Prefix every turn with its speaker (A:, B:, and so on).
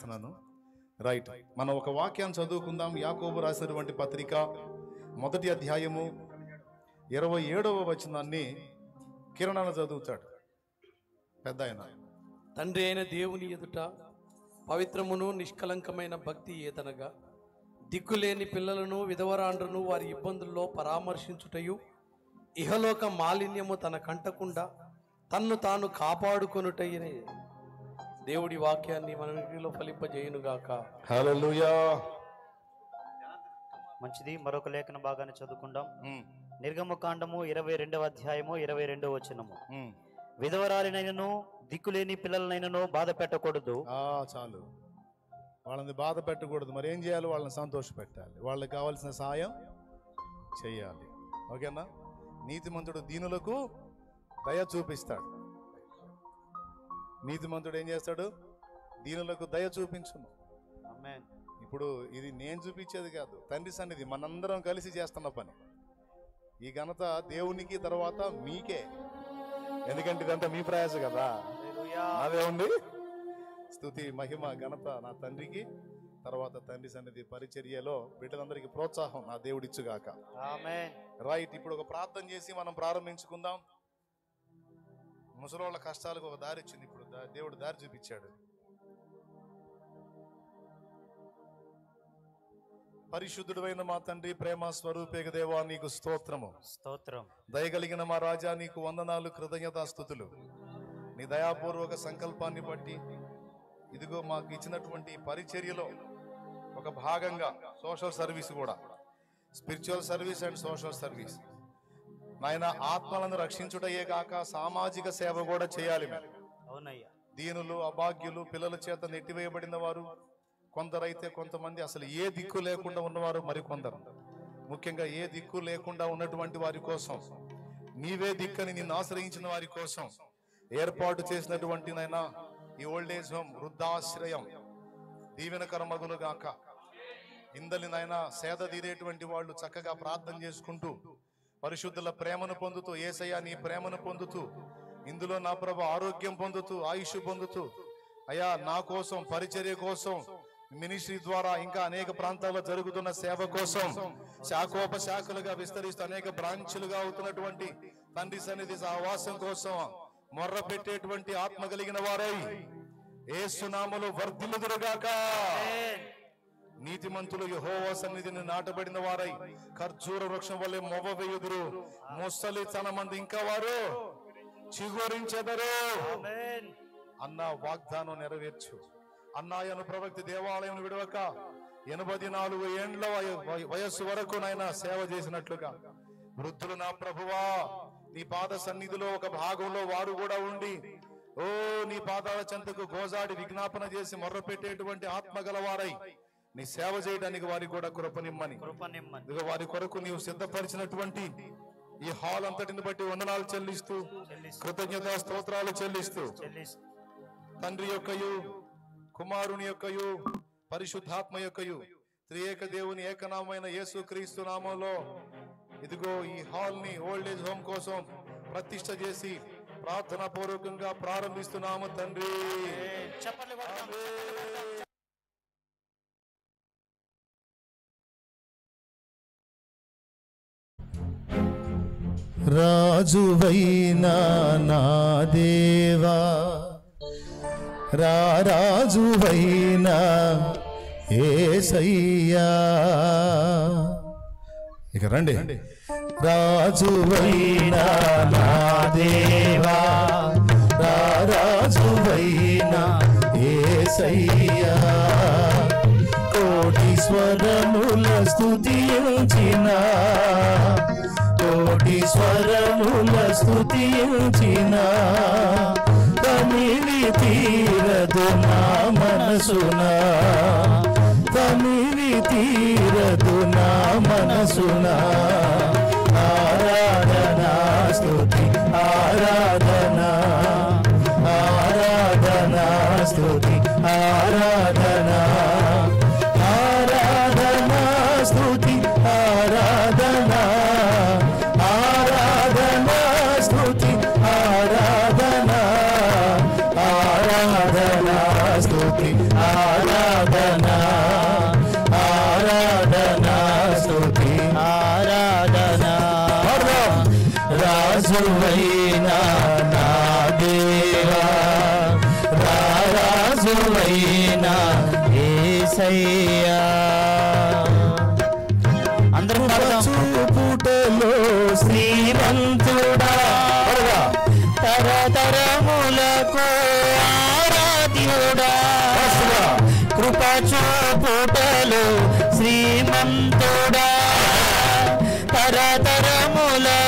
A: ఆశిస్తున్నాను. రైట్, మనం ఒక వాక్యాన్ని చదువుకుందాం. యాకోబు రాసినటువంటి పత్రిక 1వ అధ్యాయము 27వ వచనాన్ని కిరణాన్ని చదువుతాడు పెద్ద ఆయన.
B: తండ్రి అయిన దేవుని ఎదుట పవిత్రమును నిష్కలంకమైన భక్తి ఏదనగా దిక్కులేని పిల్లలను విధవరాండ్రను వారి ఇబ్బందుల్లో పరామర్శించుటయు, ఇహలోక మాలిన్యము తన కంటకుండా తన్ను తాను కాపాడుకొనుటయనే దేవుడి వాక్యాన్ని మన ఇంటిలో ఫలింపజేయునుగాక.
A: హల్లెలూయా.
C: మంచిది. మరొక లేఖన భాగాన్ని చదువుకుందాం. నిర్గమకాండము 22వ అధ్యాయము 22వ వచనము. విధవరాలినైనను దిక్కులేని పిల్లలనైనను బాధ పెట్టకూడదు.
A: చాలు, వాళ్ళని బాధ పెట్టకూడదు. మరి ఏం చేయాలి? వాళ్ళని సంతోష పెట్టాలి, వాళ్ళకి కావాల్సిన సాయం చెయ్యాలి. ఓకేనా? నీతిమంతుడు దీనులకు దయ చూపిస్తాడు. నీతిమంతుడు ఏం చేస్తాడు? దీనులకు దయ చూపించును.
C: ఆమేన్.
A: ఇప్పుడు ఇది నేను చూపించేది కాదు, తండ్రి సన్నిధి మనందరం కలిసి చేస్తున్న పని. ఈ ఘనత దేవునికి, తర్వాత మీకే, ఎందుకంటే ఇదంతా మీ ప్రయాస కదా. అదే ఉంది. స్తుతి, మహిమ, ఘనత నా తండ్రికి, తర్వాత తండ్రి సన్నిధి పరిచర్యలో బిడ్డలందరికీ ప్రోత్సాహం నా దేవుడిచ్చుగాక.
C: ఆమేన్.
A: రైట్, ఇప్పుడు ఒక ప్రార్థన చేసి మనం ప్రారంభించుకుందాం. ముసలోళ్ళ కష్టాలకు ఒక దారి ఇచ్చింది, ఇప్పుడు దేవుడు దారి చూపించాడు. పరిశుద్ధుడైన మా తండ్రి, ప్రేమ స్వరూపేక దేవా, నీకు స్తోత్రము.
C: స్తోత్రం.
A: దయగలిగిన మా రాజా, నీకు వందనాలు, కృతజ్ఞతాస్తుతులు. నీ దయాపూర్వక సంకల్పాన్ని బట్టి ఇదిగో మాకు ఇచ్చినటువంటి పరిచర్యలో ఒక భాగంగా సోషల్ సర్వీస్ కూడా, spiritual service and social service, నాయన ఆత్మలను రక్షించుటయే కాక సామాజిక సేవ కూడా చేయాలి.
C: అవునయ్యా.
A: దీనులు, అభాగ్యులు, పిల్లల చేత నెట్టివేయబడిన వారు కొందరైతే, కొంతమంది అసలు ఏ దిక్కు లేకుండా ఉన్నవారు మరికొందరు, ముఖ్యంగా ఏ దిక్కు లేకుండా ఉన్నటువంటి వారి కోసం, నీవే దిక్కని నిన్ను ఆశ్రయించిన వారి కోసం ఏర్పాటు చేసినటువంటి నైనా ఈ ఓల్డేజ్ హోమ్, వృద్ధాశ్రయం దీవెనకరమగును గాక. ఇందలి నైనా సేద తీరేటువంటి వాళ్ళు చక్కగా ప్రార్థన చేసుకుంటూ, పరిశుద్ధుల ప్రేమను పొందుతూ, యేసయ్య నీ ప్రేమను పొందుతూ, ఇందులో నా ప్రభు ఆరోగ్యం పొందుతూ, ఆయుష్ పొందుతూ, అయ్యా నా కోసం, పరిచర్య కోసం, మినిస్ట్రీ ద్వారా ఇంకా అనేక ప్రాంతాల్లో జరుగుతున్న సేవ కోసం శాఖోపశాఖలుగా విస్తరిస్తూ అనేక బ్రాంచులుగా అవుతున్నటువంటి తండ్రి సన్నిధి సహవాసం కోసం మొర్ర పెట్టేటువంటి ఆత్మ కలిగిన వారై యేసు నామములో వర్ధిల్లుదురుగాక. నీతిమంతులు యెహోవా సన్నిధిని నాటబడిన వారై ఖర్జూర వృక్షం వల్లే మొవ్వ వేయుదురు, ముసలి తనమంది ఇంకా వారు చిగురించెదరు అన్న వాగ్దానం నెరవేర్చు. అన్నాయను ప్రవక్త దేవాలయం విడవక 84 ఏండ్ల వయస్సు వరకు నైనా సేవ చేసినట్లుగా వృద్ధులు నా ప్రభువా నీ పాద సన్నిధిలో ఒక భాగంలో వారు కూడా ఉండి, ఓ నీ పాదాల చెంతకు గోజాడి విజ్ఞాపన చేసి మొర్ర పెట్టేటువంటి ఆత్మ గలవారై నీ సేవ చేయడానికి వారికి కూడా కృపనిమ్మని, వారి కొరకు నీవు సిద్ధపరిచినటువంటి ఈ హాల్ అంతటిని బట్టి వందనాలు చెల్లిస్తూ, కృతజ్ఞతా స్తోత్రాలు చెల్లిస్తూ, తండ్రి యొక్కయు, కుమారుని యొక్కయు, పరిశుద్ధాత్మ యొక్కయు, త్రియేక దేవుని ఏకనామైన యేసు క్రీస్తు నామంలో ఇదిగో ఈ హాల్ ని ఓల్డేజ్ హోమ్ కోసం ప్రతిష్ఠ చేసి ప్రార్థనా పూర్వకంగా ప్రారంభిస్తున్నాము తండ్రి.
D: రాజువైనా నా దేవా, రాజువైనా యేసయ్యా. ఇక రండి. రాజువైనా నా దేవా, రాజువైనా యేసయ్యా. కోటి స్వరముల స్తుతించిన, కోటి స్వరముల స్తుతించిన తమిళి తీరదు నా మనసున, తమిళి తీరదు నా మనసున. ఆరాధనా స్తుతి ఆరాధనా, ఆరాధనా స్తుతి ఆరాధనా, ఆరాధనా స్తుతి ఆరాధనా, ఆరాధనా స్తుతి ఆరాధనా, ఆరాధనా స్తుతి ఆరాధన ఆరాధన స్తుతి ఆరాధన రాజువైనా నా దేవా రాజువైనా యేసయ్యా అందరూ చూపుటలో శ్రీమంతుడా తరతరములకు ఆరాధ్యుడా కృప చూపుటలో శ్రీమంతుడా తరతరములకు